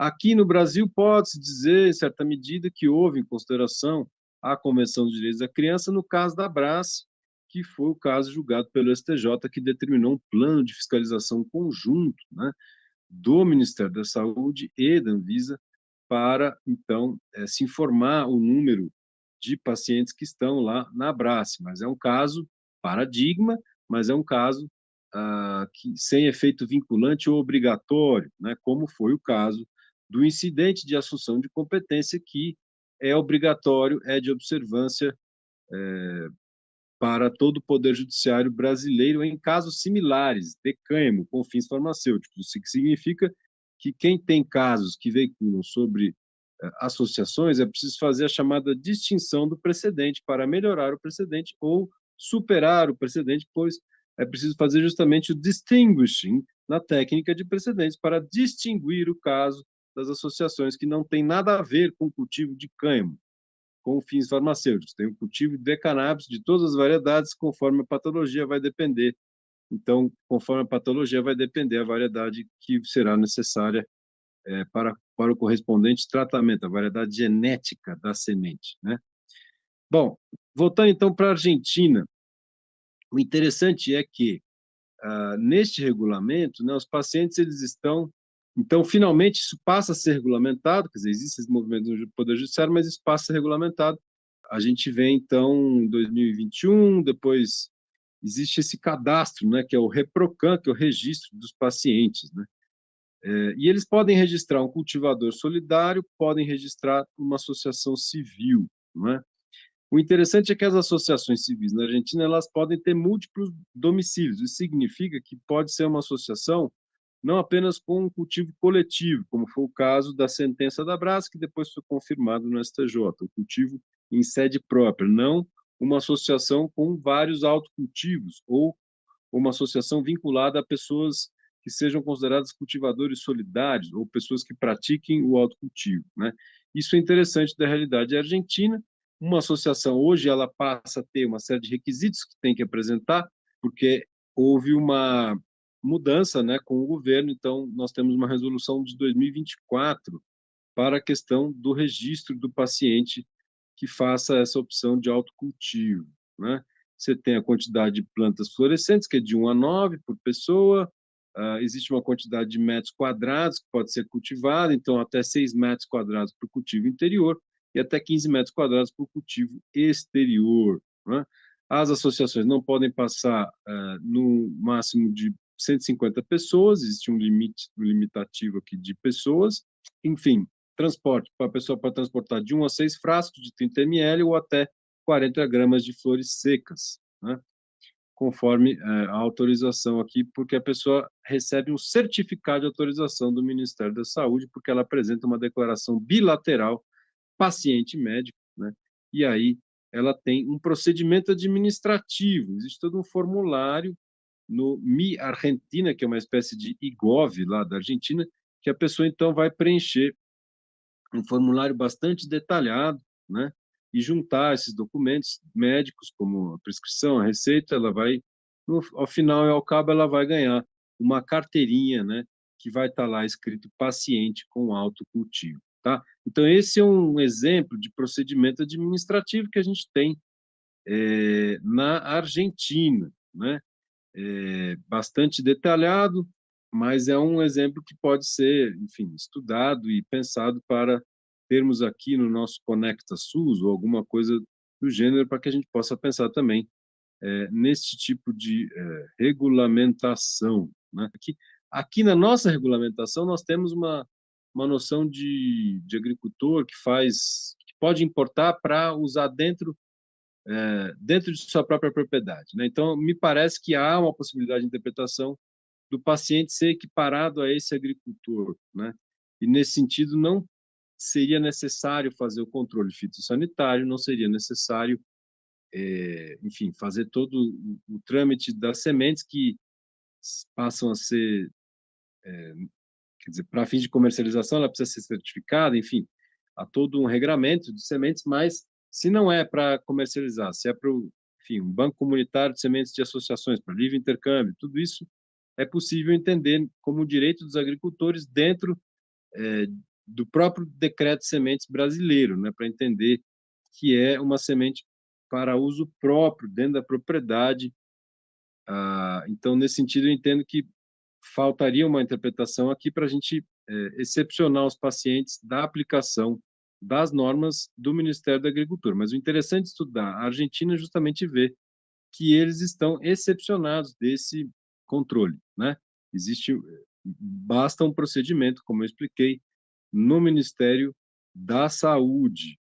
Aqui no Brasil, pode-se dizer, em certa medida, que houve em consideração a Convenção dos Direitos da Criança no caso da Brás, que foi o caso julgado pelo STJ, que determinou um plano de fiscalização conjunto, né, do Ministério da Saúde e da Anvisa para, então, se informar o número de pacientes que estão lá na Brás. Mas é um caso paradigma, mas é um caso que, sem efeito vinculante ou obrigatório, né, como foi o caso do incidente de assunção de competência, que é obrigatório, é de observância para todo o Poder Judiciário brasileiro em casos similares, de cânhamo, com fins farmacêuticos. Isso significa que quem tem casos que veiculam sobre associações, é preciso fazer a chamada distinção do precedente para melhorar o precedente ou superar o precedente, pois é preciso fazer justamente o distinguishing na técnica de precedentes para distinguir o caso das associações que não tem nada a ver com o cultivo de cânhamo, com fins farmacêuticos. Tem o cultivo de cannabis de todas as variedades, conforme a patologia vai depender. Então, conforme a patologia vai depender a variedade que será necessária para o correspondente tratamento, a variedade genética da semente, né? Bom, voltando então para a Argentina, o interessante é que neste regulamento, né, os pacientes eles estão, então finalmente isso passa a ser regulamentado, quer dizer, existe esse movimento no Poder Judiciário, mas isso passa a ser regulamentado. A gente vê então em 2021, depois existe esse cadastro, né, que é o REPROCAN, que é o registro dos pacientes, né? E eles podem registrar um cultivador solidário, podem registrar uma associação civil, não é? O interessante é que as associações civis na Argentina elas podem ter múltiplos domicílios. Isso significa que pode ser uma associação não apenas com um cultivo coletivo, como foi o caso da sentença da Brás, que depois foi confirmado no STJ, o cultivo em sede própria, não uma associação com vários autocultivos ou uma associação vinculada a pessoas que sejam consideradas cultivadores solidários ou pessoas que pratiquem o autocultivo, né? Isso é interessante da realidade argentina. Uma associação hoje ela passa a ter uma série de requisitos que tem que apresentar, porque houve uma mudança, né, com o governo. Então nós temos uma resolução de 2024 para a questão do registro do paciente que faça essa opção de autocultivo, né? Você tem a quantidade de plantas florescentes, que é de 1 a 9 por pessoa. Existe uma quantidade de metros quadrados que pode ser cultivada, então até 6 metros quadrados para o cultivo interior e até 15 metros quadrados para o cultivo exterior, né? As associações não podem passar no máximo de 150 pessoas, existe um limite, um limitativo aqui de pessoas. Enfim, transporte, para a pessoa pode transportar de 1 a 6 frascos de 30 ml ou até 40 gramas de flores secas, né? Conforme a autorização aqui, porque a pessoa recebe um certificado de autorização do Ministério da Saúde, porque ela apresenta uma declaração bilateral paciente-médico, né? E aí ela tem um procedimento administrativo, existe todo um formulário no Mi Argentina, que é uma espécie de IGOV lá da Argentina, que a pessoa então vai preencher um formulário bastante detalhado, né? E juntar esses documentos médicos, como a prescrição, a receita, ela vai, ao final e ao cabo, ela vai ganhar uma carteirinha, né? Que vai estar lá escrito paciente com autocultivo, tá? Então, esse é um exemplo de procedimento administrativo que a gente tem na Argentina, né? Bastante detalhado, mas é um exemplo que pode ser, enfim, estudado e pensado para termos aqui no nosso Conecta SUS ou alguma coisa do gênero para que a gente possa pensar também nesse tipo de regulamentação, né? Aqui na nossa regulamentação nós temos uma noção de agricultor que faz, que pode importar para usar dentro de sua própria propriedade, né? Então, me parece que há uma possibilidade de interpretação do paciente ser equiparado a esse agricultor, né? E, nesse sentido, não seria necessário fazer o controle fitossanitário, não seria necessário, enfim, fazer todo o trâmite das sementes que passam a ser, quer dizer, para fins de comercialização, ela precisa ser certificada, enfim, há todo um regramento de sementes, mas se não é para comercializar, se é para, enfim, um banco comunitário de sementes de associações para livre intercâmbio, tudo isso é possível entender como direito dos agricultores dentro do próprio decreto de sementes brasileiro, né, para entender que é uma semente para uso próprio, dentro da propriedade. Então, nesse sentido, eu entendo que faltaria uma interpretação aqui para a gente excepcionar os pacientes da aplicação das normas do Ministério da Agricultura. Mas o interessante de estudar a Argentina é justamente ver que eles estão excepcionados desse controle, né? Basta um procedimento, como eu expliquei, no Ministério da Saúde,